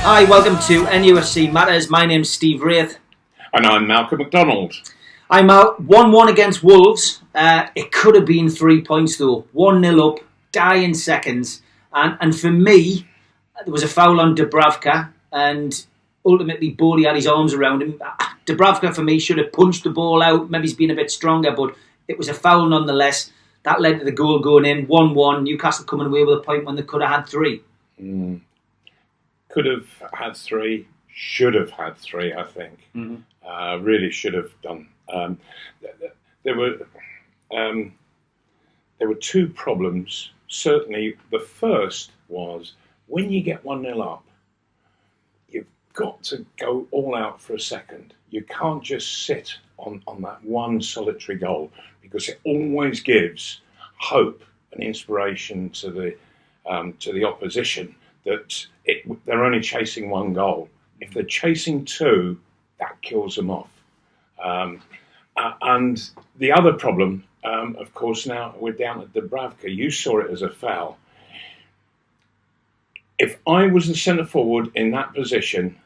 Hi, welcome to NUFC Matters. My name's Steve Wraith. And I'm Malcolm MacDonald. I'm out 1-1 against Wolves. It could have been 3 points though. 1-0 up, dying seconds. And for me, there was a foul on Dubravka and ultimately Bowley had his arms around him. Dubravka for me should have punched the ball out. Maybe he's been a bit stronger, but it was a foul nonetheless. That led to the goal going in. 1-1. Newcastle coming away with a point when they could have had 3. Could have had 3, should have had 3, I think. Really should have done. There were 2 problems. Certainly, the first was when you get 1-0 up, you've got to go all out for a second. You can't just sit on that one solitary goal because it always gives hope and inspiration to the opposition that they're only chasing 1 goal. If they're chasing 2, that kills them off. And the other problem, of course, now we're down at Dubravka. You saw it as a foul. If I was the centre forward in that position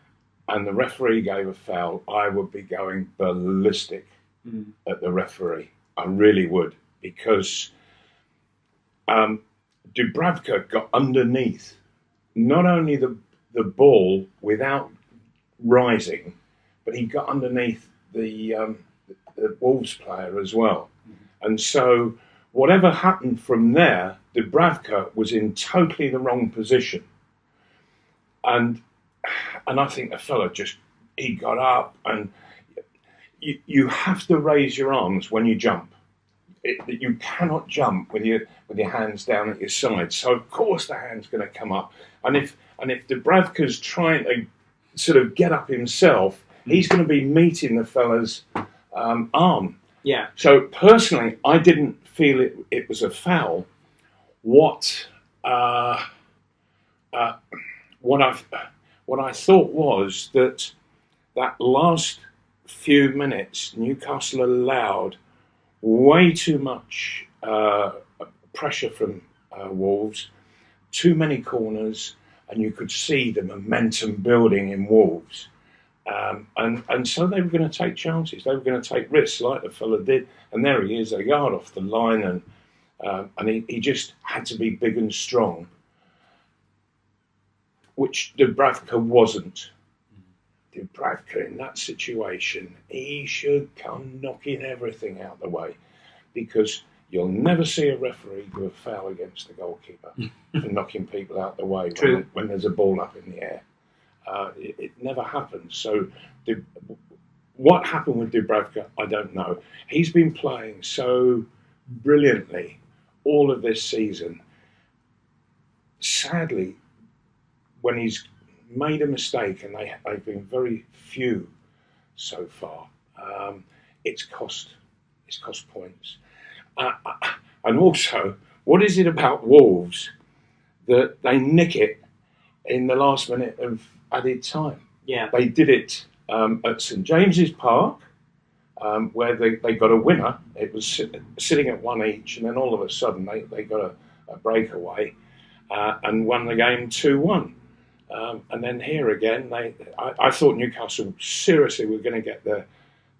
and the referee gave a foul, I would be going ballistic at the referee. I really would, because Dubravka got underneath not only the ball without rising, but he got underneath the Wolves player as well. And so whatever happened from there, Dubravka was in totally the wrong position. And I think the fella he got up, and you have to raise your arms when you jump. You cannot jump with your hands down at your side. So of course the hand's going to come up. And if Dubravka's trying to sort of get up himself, he's going to be meeting the fella's arm. Yeah. So personally, I didn't feel it was a foul. What I thought was that last few minutes, Newcastle allowed way too much pressure from Wolves, too many corners, and you could see the momentum building in Wolves. And so they were going to take chances. They were going to take risks like the fella did. And there he is, a yard off the line, and he just had to be big and strong, which Dubravka wasn't. Dubravka in that situation, he should come knocking everything out the way, because you'll never see a referee do a foul against the goalkeeper for knocking people out the way when there's a ball up in the air. It never happens. So what happened with Dubravka, I don't know. He's been playing so brilliantly all of this season. Sadly, when he's made a mistake, and they've been very few so far, it's cost points. And also, what is it about Wolves that they nick it in the last minute of added time? Yeah, they did it at St James's Park, where they got a winner. It was sitting at 1 each, and then all of a sudden they got a breakaway and won the game 2-1. And then here again, I thought Newcastle seriously were going to get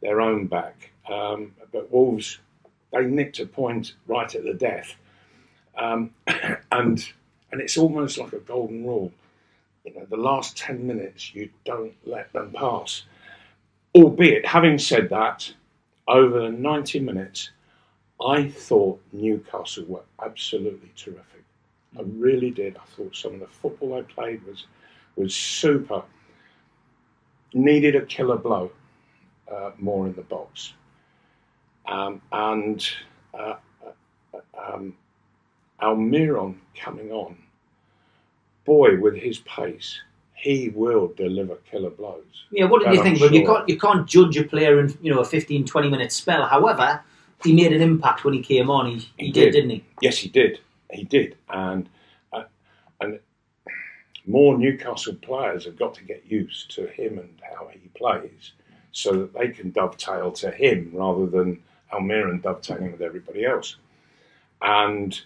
their own back, but Wolves, they nicked a point right at the death, and it's almost like a golden rule. You know, the last 10 minutes you don't let them pass. Albeit, having said that, over the 90 minutes, I thought Newcastle were absolutely terrific. I really did. I thought some of the football they played was super. Needed a killer blow more in the box. And Almiron coming on, boy, with his pace, he will deliver killer blows. Yeah, what did you think? Well, you can't judge a player in a 15, 20-minute spell. However, he made an impact when he came on. He did, didn't he? Yes, he did. He did. And more Newcastle players have got to get used to him and how he plays, so that they can dovetail to him rather than Almiron dovetailing with everybody else. And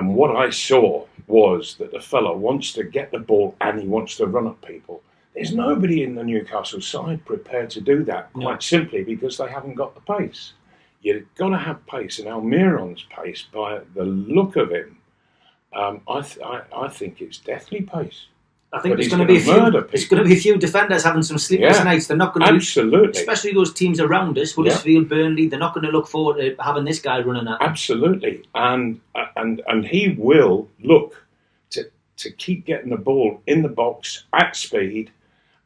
what I saw was that the fella wants to get the ball and he wants to run at people. There's nobody in the Newcastle side prepared to do that, quite simply because they haven't got the pace. You've got to have pace, and Almiron's pace, by the look of him, I think it's deathly pace. I think there's going to be a few defenders having some sleepless nights. They're not going to, absolutely, especially those teams around us, Huddersfield, Burnley. They're not going to look forward to having this guy running at them. Absolutely, and he will look to keep getting the ball in the box at speed,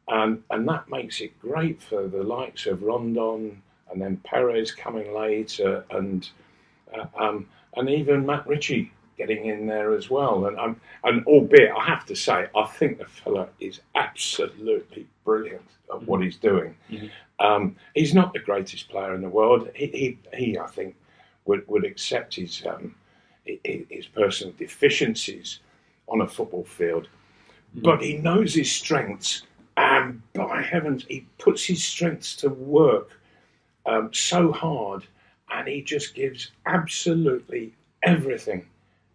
and that makes it great for the likes of Rondon and then Perez coming later, and even Matt Ritchie getting in there as well. And albeit, I have to say, I think the fella is absolutely brilliant at what he's doing. Mm-hmm. He's not the greatest player in the world. He I think, would accept his personal deficiencies on a football field. Mm-hmm. But he knows his strengths, and by heavens, he puts his strengths to work so hard, and he just gives absolutely everything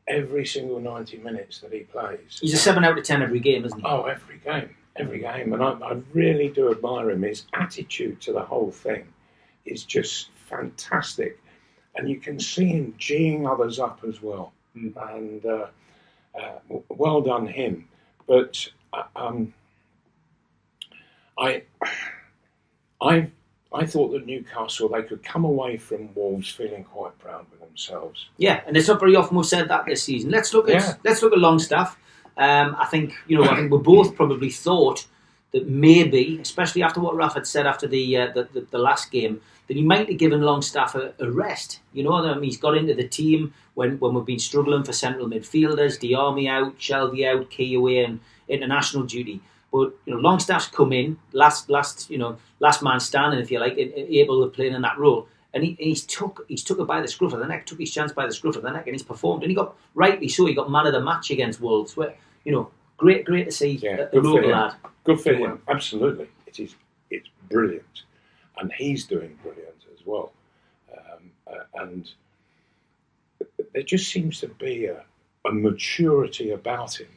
every single 90 minutes that he plays. He's a 7 out of 10 every game, isn't he? Oh, every game. And I really do admire him. His attitude to the whole thing is just fantastic. And you can see him geeing others up as well. And well done him. But I thought that Newcastle, they could come away from Wolves feeling quite proud with themselves. Yeah, and it's not very often we've said that this season. Let's look at Longstaff. I think we both probably thought that maybe, especially after what Raf had said after the last game, that he might have given Longstaff a rest. He's got into the team when we've been struggling for central midfielders, Diarmi out, Shelby out, Key away, and international duty. But Longstaff's come in last man standing, if you like, able to play in that role, and he took it by the scruff of the neck, took his chance by the scruff of the neck, and he's performed. And he got rightly so. He got man of the match against Wolves. Where great to see a local lad. Good for him, absolutely. It's brilliant, and he's doing brilliant as well. And there just seems to be a maturity about him.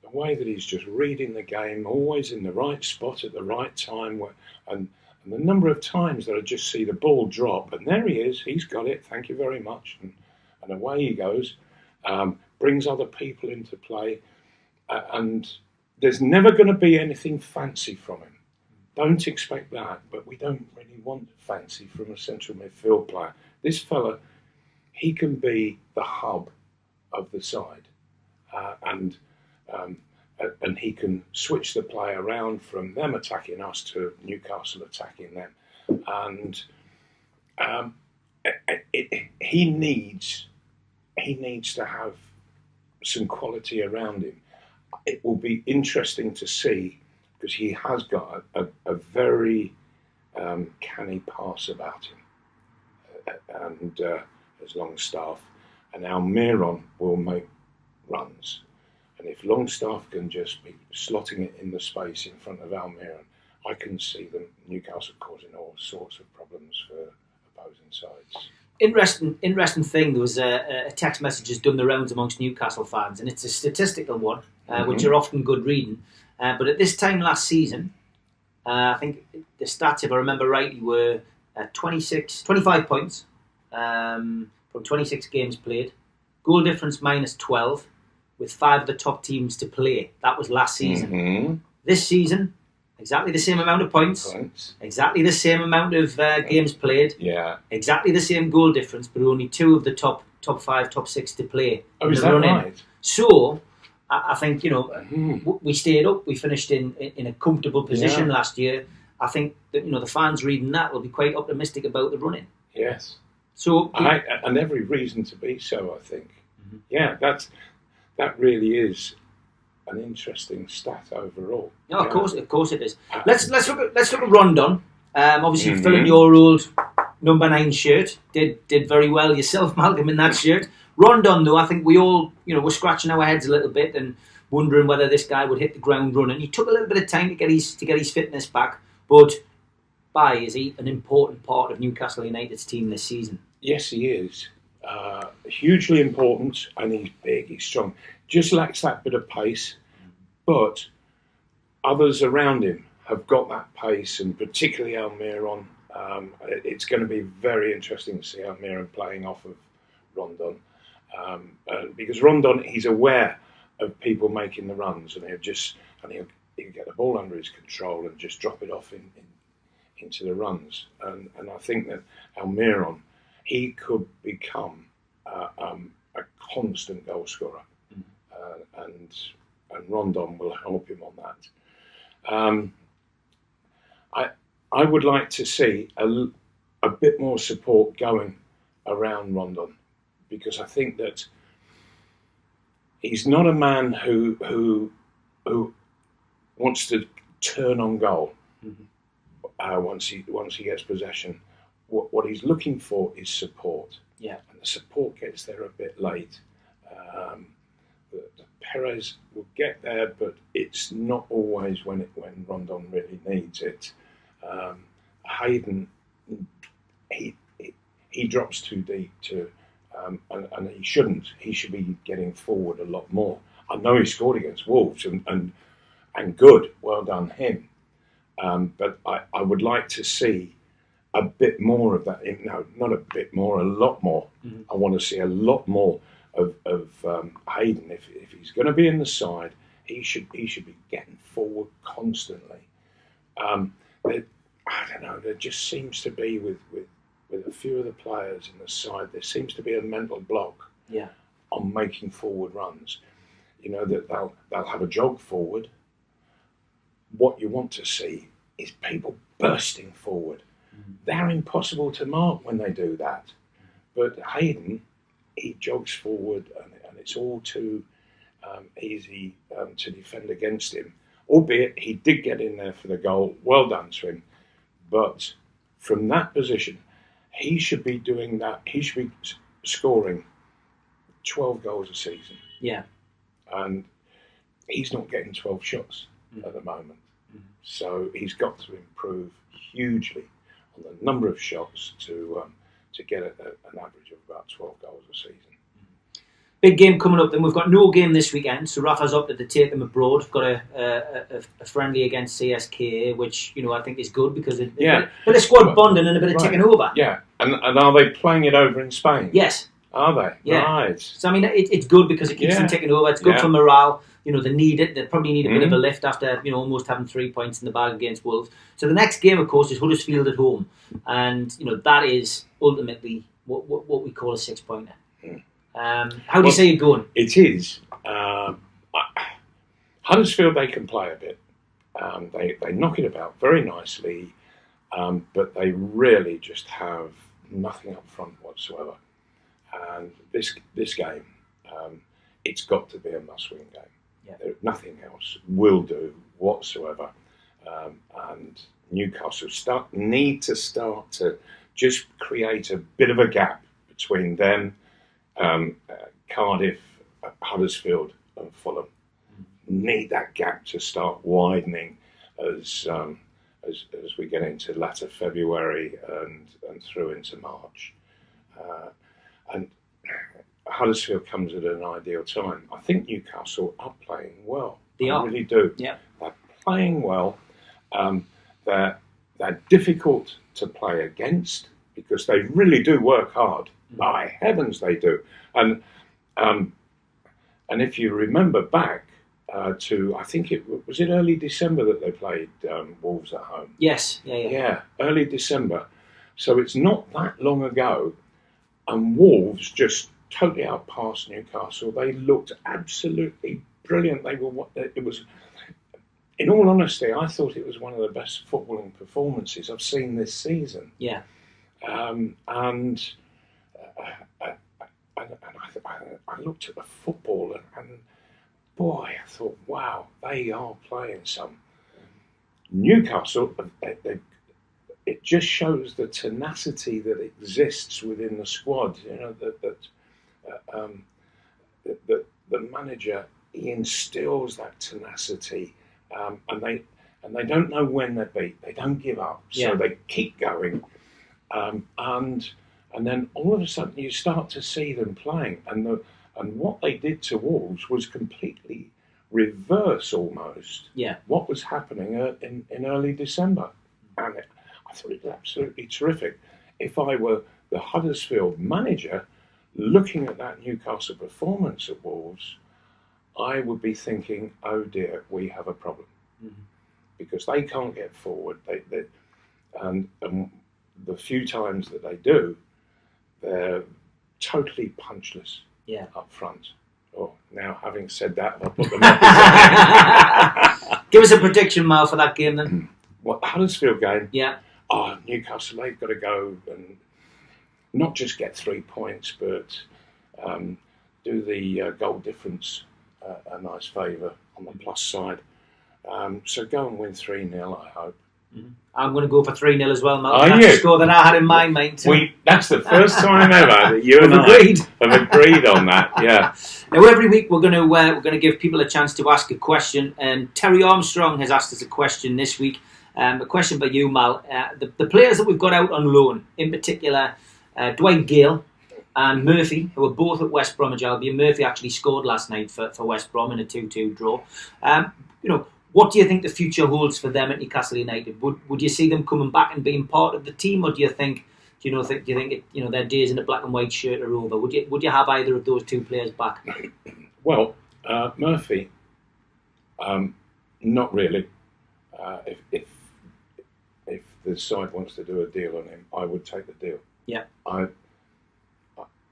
The way that he's just reading the game, always in the right spot at the right time, and the number of times that I just see the ball drop, and there he is, he's got it, thank you very much, and away he goes, brings other people into play, and there's never going to be anything fancy from him. Don't expect that, but we don't really want fancy from a central midfield player. This fella, he can be the hub of the side, and he can switch the play around from them attacking us to Newcastle attacking them, and he needs to have some quality around him. It will be interesting to see, because he has got a very canny pass about him, and as Longstaff, and Almiron will make runs. And if Longstaff can just be slotting it in the space in front of Almiron, I can see them, Newcastle, causing all sorts of problems for opposing sides. Interesting thing, there was a text message has done the rounds amongst Newcastle fans, and it's a statistical one, which are often good reading. But at this time last season, I think the stats, if I remember rightly, were 25 points from 26 games played, goal difference minus 12, with 5 of the top teams to play. That was last season. Mm-hmm. This season, exactly the same amount of points. Exactly the same amount of games played, exactly the same goal difference, but only 2 of the top 5, top 6 to play. Oh, is that right? So, I think, we stayed up, we finished in a comfortable position last year. I think that, the fans reading that will be quite optimistic about the running. Yes. So, and every reason to be so, I think. Mm-hmm. Yeah, that really is an interesting stat overall. No, of course it is. Let's look at Rondon. Obviously, filling your old number 9 shirt, did very well yourself, Malcolm, in that shirt. Rondon, though, I think we all were scratching our heads a little bit and wondering whether this guy would hit the ground running. He took a little bit of time to get his fitness back, but is he an important part of Newcastle United's team this season? Yes, he is. Hugely important, and he's big, he's strong. just lacks that bit of pace, but others around him have got that pace, and particularly Almiron. It's going to be very interesting to see Almiron playing off of Rondon, because Rondon, he's aware of people making the runs, and he'll get the ball under his control and just drop it off into the runs. And I think that Almiron, he could become a constant goal scorer, and Rondon will help him on that. I would like to see a bit more support going around Rondon, because I think that he's not a man who wants to turn on goal once he gets possession. What he's looking for is support. Yeah, and the support gets there a bit late. The Perez will get there, but it's not always when Rondon really needs it. Hayden, he drops too deep and he shouldn't. He should be getting forward a lot more. I know he scored against Wolves and good, well done him. But I would like to see a bit more of that. No, not a bit more, a lot more. Mm-hmm. I want to see a lot more of Hayden. If he's going to be in the side, he should be getting forward constantly. I don't know. There just seems to be with a few of the players in the side, there seems to be a mental block on making forward runs. You know, that they'll have a jog forward. What you want to see is people bursting forward. Mm-hmm. They're impossible to mark when they do that. But Hayden, he jogs forward, and it's all too easy to defend against him. Albeit he did get in there for the goal. Well done to him. But from that position, he should be doing that. He should be scoring 12 goals a season. Yeah. And he's not getting 12 shots at the moment. Mm-hmm. So he's got to improve hugely on the number of shots to get an average of about 12 goals a season. Big game coming up, then we've got no game this weekend, so Rafa's opted to take them abroad. We've got a friendly against CSK, which I think is good because a bit of squad bonding and a bit of ticking over. Yeah, and are they playing it over in Spain? Yes. Are they? Yeah. Right. So I mean, it's good because it keeps them ticking over. It's good for morale. They need it. They probably need a bit of a lift after almost having 3 points in the bag against Wolves. So the next game, of course, is Huddersfield at home, and that is ultimately what we call a 6-pointer. How do you see it going? It is. Huddersfield, they can play a bit. They knock it about very nicely, but they really just have nothing up front whatsoever. And this game, it's got to be a must-win game. Yeah. Nothing else will do whatsoever. And Newcastle need to start to just create a bit of a gap between them, Cardiff, Huddersfield and Fulham. Need that gap to start widening as we get into latter February and through into March. And Huddersfield comes at an ideal time. I think Newcastle are playing well. They really do. Yeah. They're playing well. They're difficult to play against because they really do work hard. By heavens, they do. And if you remember back to, I think was it early December that they played Wolves at home. Yes. Yeah. Early December. So it's not that long ago. And Wolves just totally outpassed Newcastle. They looked absolutely brilliant. It was, in all honesty, I thought it was one of the best footballing performances I've seen this season. Yeah. And I looked at the football and boy, I thought, wow, they are playing some. Newcastle, it just shows the tenacity that exists within the squad. That the manager, he instills that tenacity, and they don't know when they're beat. They don't give up, so they keep going, and then all of a sudden you start to see them playing, and And what they did to Wolves was completely reverse almost what was happening in early December. And I thought it was absolutely terrific. If I were the Huddersfield manager looking at that Newcastle performance at Wolves, I would be thinking, oh dear, we have a problem. Because they can't get forward. And the few times that they do, they're totally punchless up front. Oh, now having said that, I'll put them up. Give us a prediction, Mal, for that game then. What, Huddersfield game? Yeah. Oh, Newcastle, they've got to go and not just get 3 points, but do the goal difference a nice favour on the plus side. So go and win 3-0, I hope. I'm going to go for 3-0 as well, Mal. That's the score that I had in my mind too. That's the first time ever that you and I have agreed on that. Yeah. Now every week we're going to give people a chance to ask a question, and Terry Armstrong has asked us a question this week. A question for you, Mal. The players that we've got out on loan, in particular, Dwight Gale and Murphy, who are both at West Bromwich Albion. Murphy actually scored last night for West Brom in a 2-2 draw. What do you think the future holds for them at Newcastle United? Would you see them coming back and being part of the team, or do you think their days in the black and white shirt are over? Would you have either of those two players back? Well, Murphy, not really. If the side wants to do a deal on him, I would take the deal. Yeah.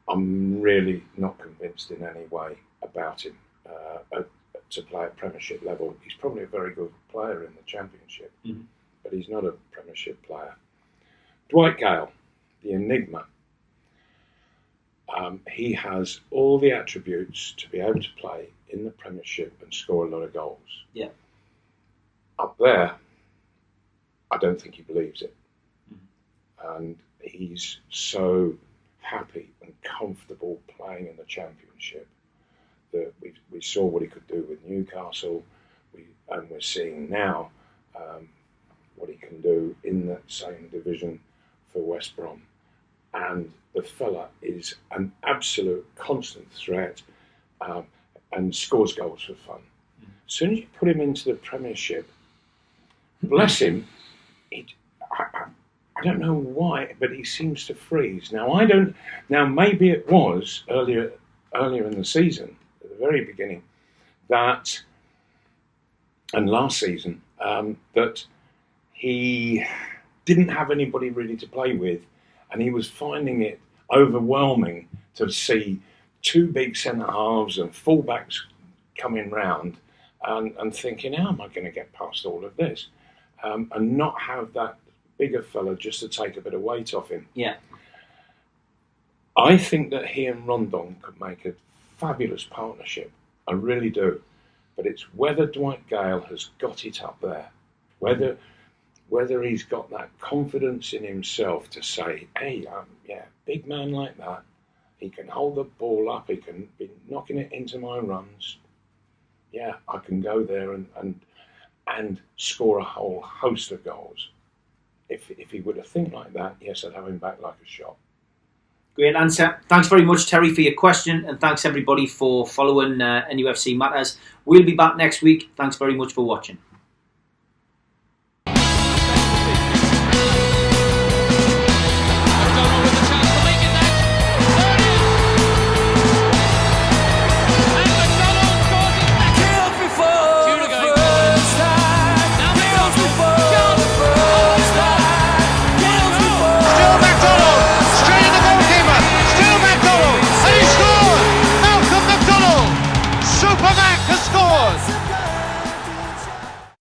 I'm really not convinced in any way about him to play at Premiership level. He's probably a very good player in the Championship, but he's not a Premiership player. Dwight Gale, the enigma. He has all the attributes to be able to play in the Premiership and score a lot of goals. Yeah. Up there, I don't think he believes it. And he's so happy and comfortable playing in the Championship that we saw what he could do with Newcastle, and we're seeing now what he can do in that same division for West Brom. And the fella is an absolute constant threat and scores goals for fun. As soon as you put him into the Premiership, bless him, I don't know why, but he seems to freeze. Now maybe it was earlier in the season, at the very beginning, and last season, that he didn't have anybody really to play with, and he was finding it overwhelming to see two big centre halves and fullbacks coming round, and thinking, how am I going to get past all of this, and not have that bigger fella just to take a bit of weight off him. Yeah. I think that he and Rondon could make a fabulous partnership. I really do. But it's whether Dwight Gale has got it up there, whether he's got that confidence in himself to say, hey, big man like that, he can hold the ball up, he can be knocking it into my runs. Yeah, I can go there and score a whole host of goals. If he were to think like that, yes, I'd have him back like a shot. Great answer. Thanks very much, Terry, for your question, and thanks everybody for following NUFC Matters. We'll be back next week. Thanks very much for watching.